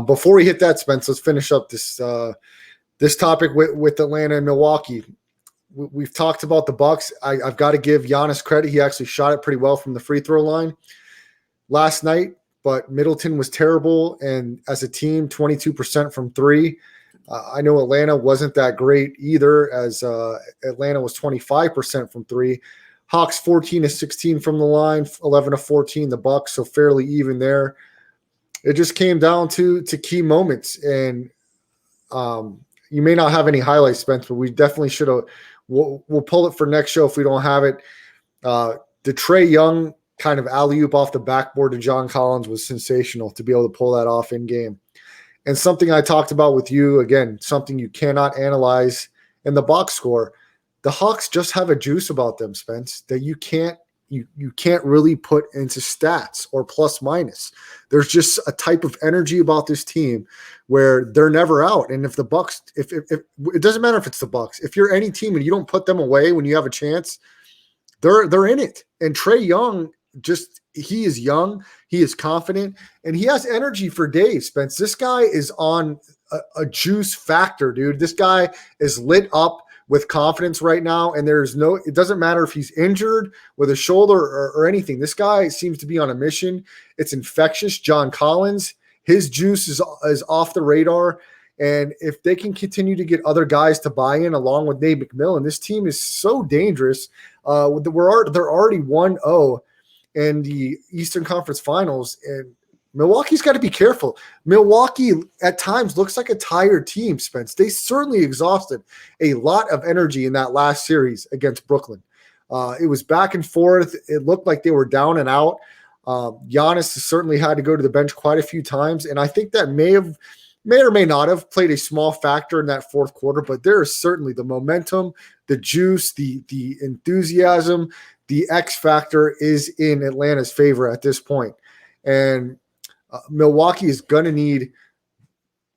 before we hit that, Spence, let's finish up this topic with Atlanta and Milwaukee. We've talked about the Bucks. I've got to give Giannis credit. He actually shot it pretty well from the free throw line last night, but Middleton was terrible. And as a team, 22% from 3. I know Atlanta wasn't that great either, as Atlanta was 25% from 3. Hawks 14-16 from the line, 11-14 the Bucks, so fairly even there. It just came down to key moments, and you may not have any highlights, Spence, but we definitely should have. We'll pull it for next show if we don't have it. The Trae Young kind of alley-oop off the backboard to John Collins was sensational to be able to pull that off in game. And something I talked about with you, again, something you cannot analyze in the box score. The Hawks just have a juice about them, Spence, that you can't really put into stats or plus minus. There's just a type of energy about this team where they're never out. And if the Bucks, if it doesn't matter if it's the Bucks, if you're any team and you don't put them away when you have a chance, they're in it. And Trae Young, he is young, he is confident, and he has energy for days, Spence. This guy is on a juice factor, dude. This guy is lit up with confidence right now, and it doesn't matter if he's injured with a shoulder or anything. This guy seems to be on a mission. It's infectious. John Collins, his juice is off the radar, and if they can continue to get other guys to buy in along with Nate McMillan, this team is so dangerous. They're already 1-0 in the Eastern Conference Finals, and Milwaukee's got to be careful. Milwaukee at times looks like a tired team, Spence. They certainly exhausted a lot of energy in that last series against Brooklyn. It was back and forth. It looked like they were down and out. Giannis certainly had to go to the bench quite a few times, and I think that may or may not have played a small factor in that fourth quarter, but there is certainly the momentum, the juice, the enthusiasm, the X factor is in Atlanta's favor at this point. And Milwaukee is going to need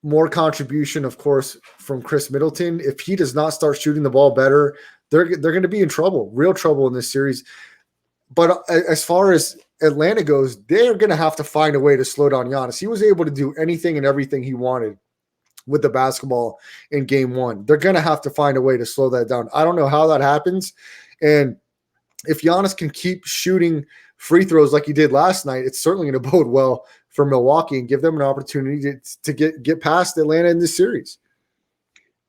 more contribution, of course, from Chris Middleton. If he does not start shooting the ball better, they're going to be in trouble, real trouble in this series. But as far as Atlanta goes, they're going to have to find a way to slow down Giannis. He was able to do anything and everything he wanted with the basketball in game 1. They're going to have to find a way to slow that down. I don't know how that happens. And if Giannis can keep shooting free throws like he did last night, it's certainly going to bode well for Milwaukee and give them an opportunity to get past Atlanta in this series.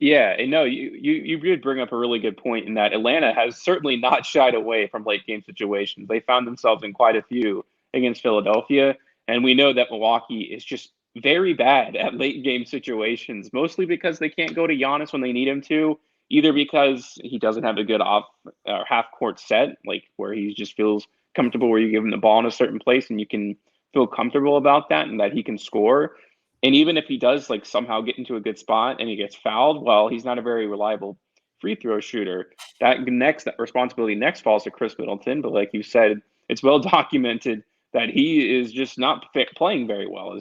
Yeah, and no, you did bring up a really good point in that Atlanta has certainly not shied away from late game situations. They found themselves in quite a few against Philadelphia, and we know that Milwaukee is just very bad at late game situations, mostly because they can't go to Giannis when they need him to, either because he doesn't have a good off or half court set, like where he just feels comfortable where you give him the ball in a certain place and you can feel comfortable about that and that he can score. And even if he does like somehow get into a good spot and he gets fouled, well, he's not a very reliable free throw shooter. That responsibility next falls to Chris Middleton. But like you said, it's well documented that he is just not playing very well.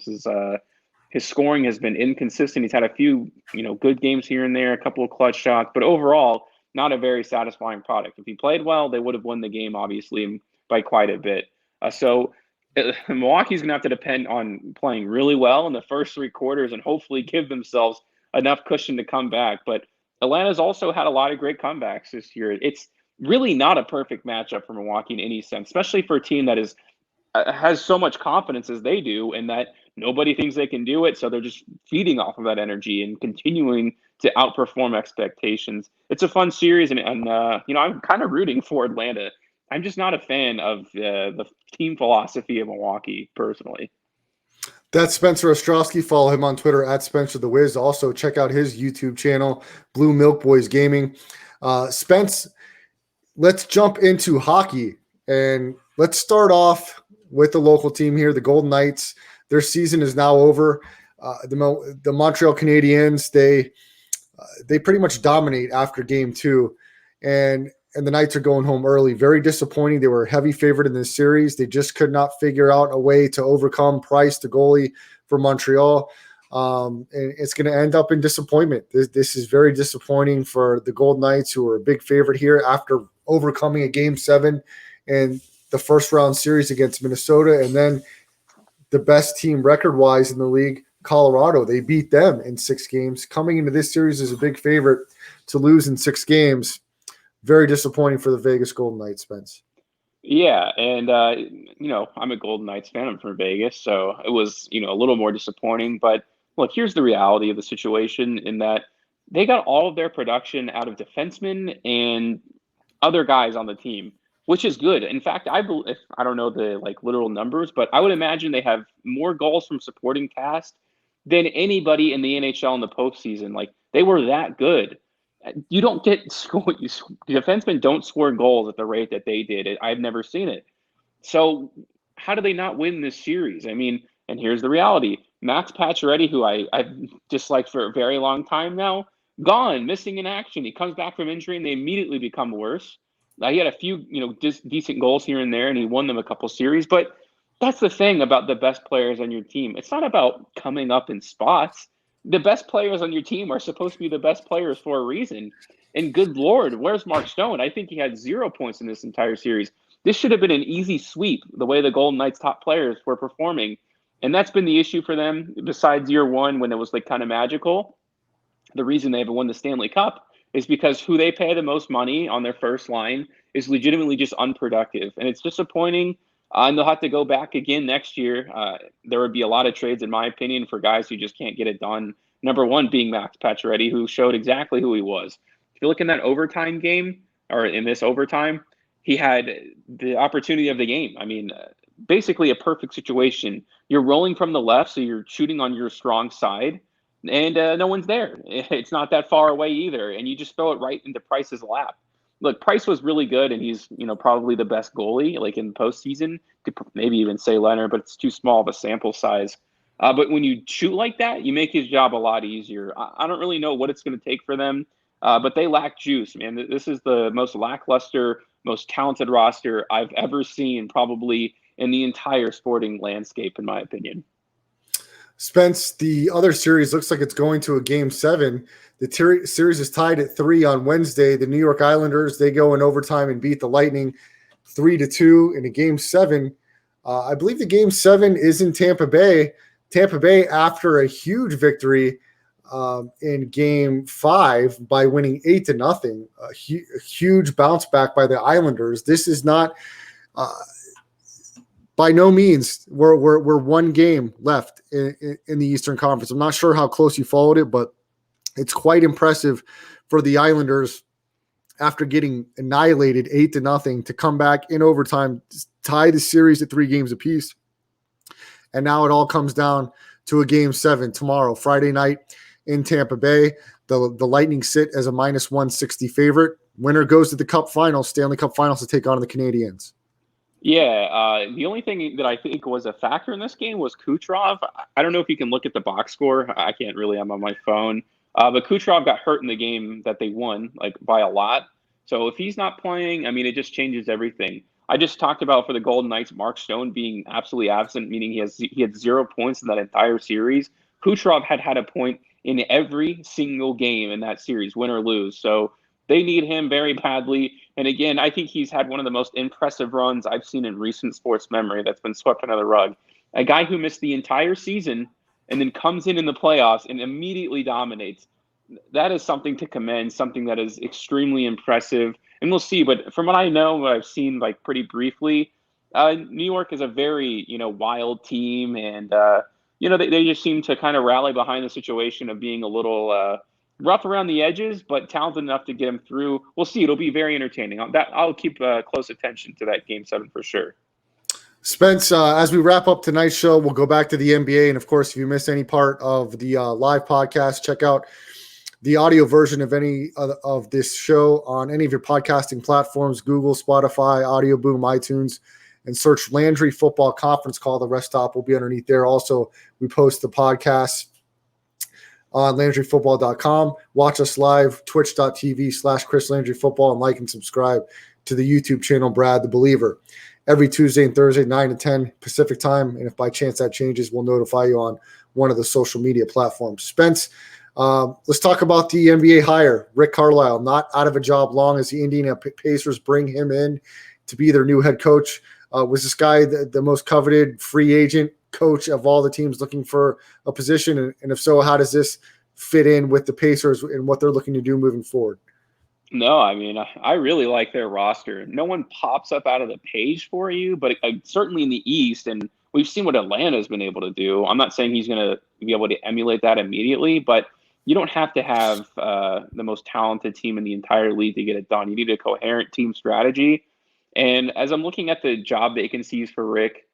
His scoring has been inconsistent. He's had a few good games here and there, a couple of clutch shots, but overall not a very satisfying product. If he played well, they would have won the game, obviously, by quite a bit. So Milwaukee's going to have to depend on playing really well in the first three quarters and hopefully give themselves enough cushion to come back. But Atlanta's also had a lot of great comebacks this year. It's really not a perfect matchup for Milwaukee in any sense, especially for a team that has so much confidence as they do and that nobody thinks they can do it. So they're just feeding off of that energy and continuing to outperform expectations. It's a fun series, and I'm kind of rooting for Atlanta. I'm just not a fan of the team philosophy of Milwaukee, personally. That's Spencer Ostrowski. Follow him on Twitter at Spencer the Wiz. Also, check out his YouTube channel, Blue Milk Boys Gaming. Spence, let's jump into hockey. And let's start off with the local team here, the Golden Knights. Their season is now over. The Montreal Canadiens, they pretty much dominate after game 2. And the Knights are going home early. Very disappointing. They were a heavy favorite in this series. They just could not figure out a way to overcome Price, the goalie for Montreal. And it's going to end up in disappointment. This is very disappointing for the Golden Knights, who are a big favorite here after overcoming a Game 7 and the first round series against Minnesota. And then the best team record-wise in the league, Colorado. They beat them in 6 games. Coming into this series as a big favorite to lose in 6 games. Very disappointing for the Vegas Golden Knights, Spence. Yeah, and I'm a Golden Knights fan. I'm from Vegas, so it was a little more disappointing. But look, here's the reality of the situation: in that they got all of their production out of defensemen and other guys on the team, which is good. In fact, I don't know the literal numbers, but I would imagine they have more goals from supporting cast than anybody in the NHL in the postseason. Like, they were that good. You don't get score. Defensemen don't score goals at the rate that they did. I've never seen it. So how do they not win this series? I mean, and here's the reality: Max Pacioretty, who I've disliked for a very long time now, gone, missing in action. He comes back from injury, and they immediately become worse. He had a few, decent goals here and there, and he won them a couple series. But that's the thing about the best players on your team. It's not about coming up in spots. The best players on your team are supposed to be the best players for a reason. And good Lord, where's Mark Stone? I think he had 0 points in this entire series. This should have been an easy sweep, the way the Golden Knights' top players were performing. And that's been the issue for them, besides year 1 when it was kind of magical. The reason they haven't won the Stanley Cup is because who they pay the most money on their first line is legitimately just unproductive. And it's disappointing. And they'll have to go back again next year. There would be a lot of trades, in my opinion, for guys who just can't get it done. Number one being Max Pacioretty, who showed exactly who he was. If you look in that overtime game, or in this overtime, he had the opportunity of the game. I mean, basically a perfect situation. You're rolling from the left, so you're shooting on your strong side, and no one's there. It's not that far away either, and you just throw it right into Price's lap. Look, Price was really good, and he's probably the best goalie in the postseason. Could maybe even say Leonard, but it's too small of a sample size. But when you shoot like that, you make his job a lot easier. I don't really know what it's going to take for them, but they lack juice, man. This is the most lackluster, most talented roster I've ever seen, probably in the entire sporting landscape, in my opinion. Spence, the other series looks like it's going to a Game 7. The series is tied at 3 on Wednesday. The New York Islanders, they go in overtime and beat the Lightning 3-2 in a Game 7. I believe the Game 7 is in Tampa Bay. Tampa Bay, after a huge victory in Game 5 by winning 8-0, a huge bounce back by the Islanders. This is not by no means. We're one game left in the Eastern Conference. I'm not sure how close you followed it, but It's quite impressive for the Islanders after getting annihilated 8-0 to come back in overtime, tie the series at 3 games apiece. And now it all comes down to a game 7 tomorrow, Friday night in Tampa Bay. The Lightning sit as a -160 favorite. Winner goes to the Cup Finals, Stanley Cup Finals, to take on the Canadiens. Yeah, the only thing that I think was a factor in this game was Kucherov. I don't know if you can look at the box score. I can't really. I'm on my phone. But Kucherov got hurt in the game that they won, like by a lot. So if he's not playing, I mean, it just changes everything. I just talked about for the Golden Knights, Mark Stone being absolutely absent, meaning he had 0 points in that entire series. Kucherov had a point in every single game in that series, win or lose. So they need him very badly. And again, I think he's had one of the most impressive runs I've seen in recent sports memory that's been swept under the rug. A guy who missed the entire season and then comes in the playoffs and immediately dominates. That is something to commend, something that is extremely impressive. And we'll see. But from what I know, what I've seen like pretty briefly, New York is a very, wild team. And, they just seem to kind of rally behind the situation of being a little rough around the edges, but talented enough to get them through. We'll see. It'll be very entertaining. I'll keep close attention to that game 7 for sure. Spence, as we wrap up tonight's show, we'll go back to the NBA. And of course, if you missed any part of the live podcast, check out the audio version of any of this show on any of your podcasting platforms, Google, Spotify, Audio Boom, iTunes, and search Landry Football Conference Call. The rest stop will be underneath there. Also, we post the podcast on LandryFootball.com. Watch us live, twitch.tv/Chris Landry Football, and like and subscribe to the YouTube channel, Brad the Believer. Every Tuesday and Thursday, 9 to 10 Pacific time. And if by chance that changes, we'll notify you on one of the social media platforms. Spence, let's talk about the NBA hire. Rick Carlisle, not out of a job long as the Indiana Pacers bring him in to be their new head coach. Was this guy the most coveted free agent coach of all the teams looking for a position? And if so, how does this fit in with the Pacers and what they're looking to do moving forward? No, I mean, I really like their roster. No one pops up out of the page for you, but certainly in the East, and we've seen what Atlanta's been able to do. I'm not saying he's going to be able to emulate that immediately, but you don't have to have the most talented team in the entire league to get it done. You need a coherent team strategy. And as I'm looking at the job vacancies for Rick,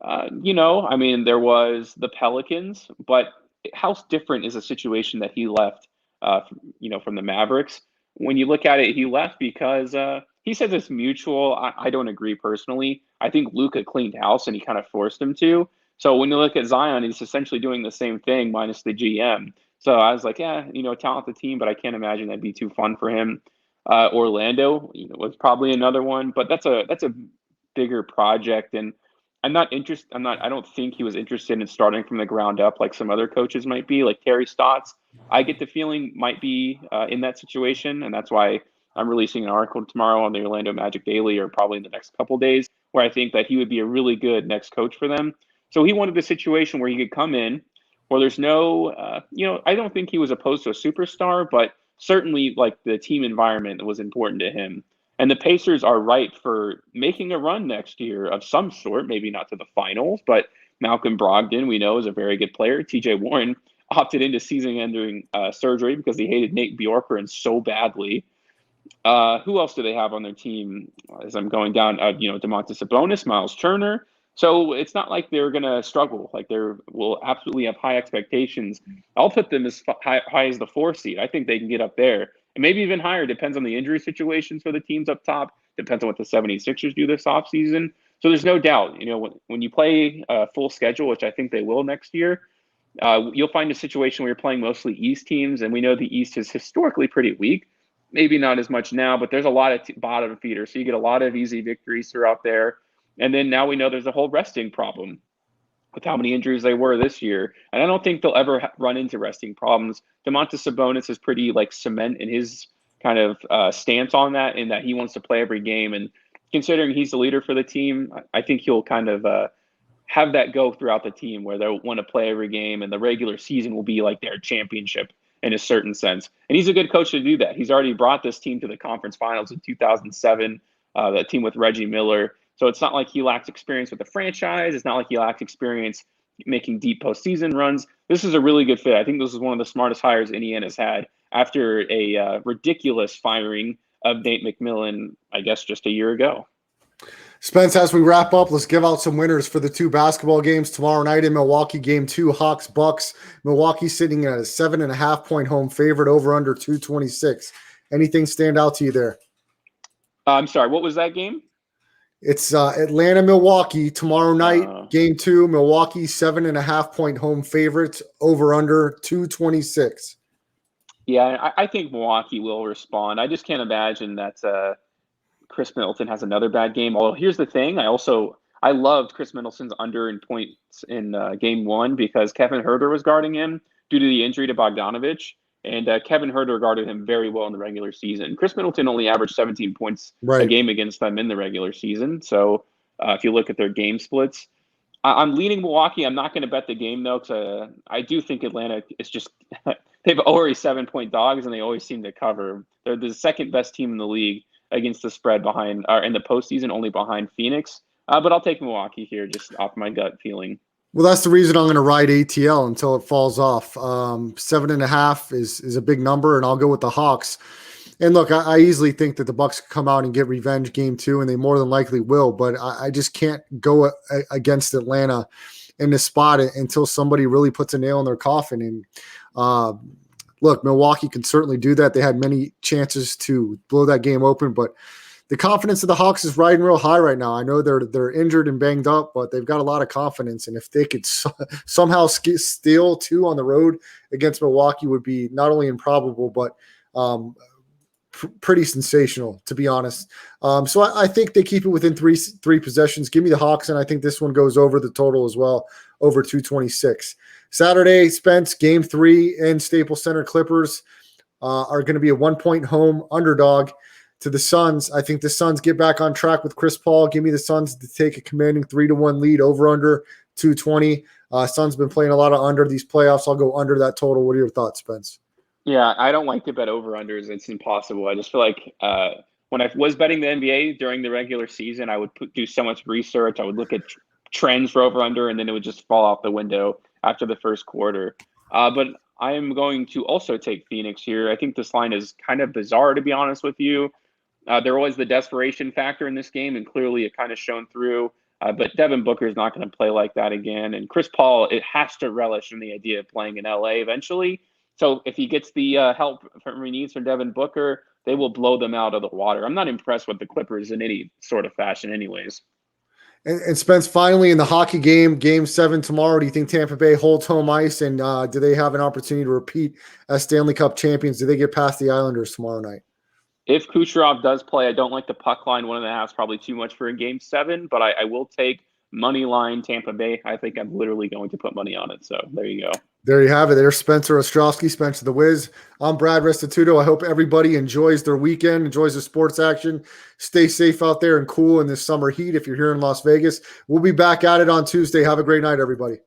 I mean, there was the Pelicans, but how different is the situation that he left, from the Mavericks? When you look at it, he left because he says it's mutual. I don't agree personally. I think Luka cleaned house and he kind of forced him to. So when you look at Zion, he's essentially doing the same thing minus the GM. So I was like, talented team, but I can't imagine that'd be too fun for him. Orlando, was probably another one, but that's a bigger project, and I don't think he was interested in starting from the ground up like some other coaches might be, like Terry Stotts. I get the feeling might be in that situation, and that's why I'm releasing an article tomorrow on the Orlando Magic Daily, or probably in the next couple of days, where I think that he would be a really good next coach for them. So he wanted a situation where he could come in, where there's no, I don't think he was opposed to a superstar, but certainly like the team environment was important to him. And the Pacers are ripe for making a run next year of some sort, maybe not to the finals, but Malcolm Brogdon, we know, is a very good player. TJ Warren opted into season-ending surgery because he hated Nate Bjorkgren so badly. Who else do they have on their team as I'm going down? Domantas Sabonis, Miles Turner. So it's not like they're going to struggle. Like they will absolutely have high expectations. I'll put them as high as the 4 seed. I think they can get up there. And maybe even higher. Depends on the injury situations for the teams up top. Depends on what the 76ers do this offseason. So there's no doubt, when you play a full schedule, which I think they will next year, you'll find a situation where you're playing mostly East teams. And we know the East is historically pretty weak. Maybe not as much now, but there's a lot of bottom feeders. So you get a lot of easy victories throughout there. And then now we know there's a whole resting problem with how many injuries they were this year. And I don't think they'll ever run into resting problems. Domantas Sabonis is pretty cement in his kind of stance on that, in that he wants to play every game. And considering he's the leader for the team, I think he'll kind of have that go throughout the team where they'll want to play every game, and the regular season will be like their championship in a certain sense. And he's a good coach to do that. He's already brought this team to the conference finals in 2007, that team with Reggie Miller. So it's not like he lacks experience with the franchise. It's not like he lacks experience making deep postseason runs. This is a really good fit. I think this is one of the smartest hires Indiana's had after a ridiculous firing of Nate McMillan, I guess, just a year ago. Spence, as we wrap up, let's give out some winners for the 2 basketball games tomorrow night in Milwaukee. Game 2, Hawks-Bucks. Milwaukee sitting at a 7.5-point home favorite, over under 226. Anything stand out to you there? I'm sorry, what was that game? It's Atlanta-Milwaukee tomorrow night. Game 2, Milwaukee 7.5-point home favorites, over under 226. Yeah, I think Milwaukee will respond. I just can't imagine that Chris Middleton has another bad game. Although here's the thing, I loved Chris Middleton's under in points in game 1 because Kevin Huerter was guarding him due to the injury to Bogdanovich, and Kevin Huerter guarded him very well in the regular season. Chris Middleton only averaged 17 points a game against them in the regular season. So if you look at their game splits, I'm leaning Milwaukee. I'm not going to bet the game though, because I do think Atlanta is just they've always 7-point dogs and they always seem to cover. They're the second best team in the league against the spread behind, or in the postseason, only behind Phoenix. But I'll take Milwaukee here, just off my gut feeling. Well, that's the reason I'm going to ride ATL until it falls off. 7.5 is a big number, and I'll go with the Hawks. And look, I easily think that the Bucks could come out and get revenge game 2, and they more than likely will. But I just can't go against Atlanta in this spot until somebody really puts a nail in their coffin. And look, Milwaukee can certainly do that. They had many chances to blow that game open, but the confidence of the Hawks is riding real high right now. I know they're injured and banged up, but they've got a lot of confidence. And if they could somehow steal 2 on the road against Milwaukee, would be not only improbable, but pretty sensational, to be honest. So I think they keep it within three possessions. Give me the Hawks, and I think this one goes over the total as well, over 226. Saturday, Spence, game 3 in Staples Center. Clippers are going to be a 1-point home underdog to the Suns. I think the Suns get back on track with Chris Paul. Give me the Suns to take a commanding 3-1 lead, over under 220. Suns been playing a lot of under these playoffs. I'll go under that total. What are your thoughts, Spence? Yeah, I don't like to bet over-unders. It's impossible. I just feel like when I was betting the NBA during the regular season, I would do so much research. I would look at trends for over-under, and then it would just fall out the window after the first quarter. But I am going to also take Phoenix here. I think this line is kind of bizarre, to be honest with you. There was the desperation factor in this game, and clearly it kind of shone through. But Devin Booker is not going to play like that again. And Chris Paul, it has to relish in the idea of playing in LA eventually. So if he gets the help he needs from Devin Booker, they will blow them out of the water. I'm not impressed with the Clippers in any sort of fashion anyways. And Spence, finally in the hockey game, game 7 tomorrow, do you think Tampa Bay holds home ice? And do they have an opportunity to repeat as Stanley Cup champions? Do they get past the Islanders tomorrow night? If Kucherov does play, I don't like the puck line. 1.5 is probably too much for a game 7, but I will take money line Tampa Bay. I think I'm literally going to put money on it. So there you go. There you have it. There's Spencer Ostrowski, Spencer the Wiz. I'm Brad Restituto. I hope everybody enjoys their weekend, enjoys the sports action. Stay safe out there and cool in this summer heat if you're here in Las Vegas. We'll be back at it on Tuesday. Have a great night, everybody.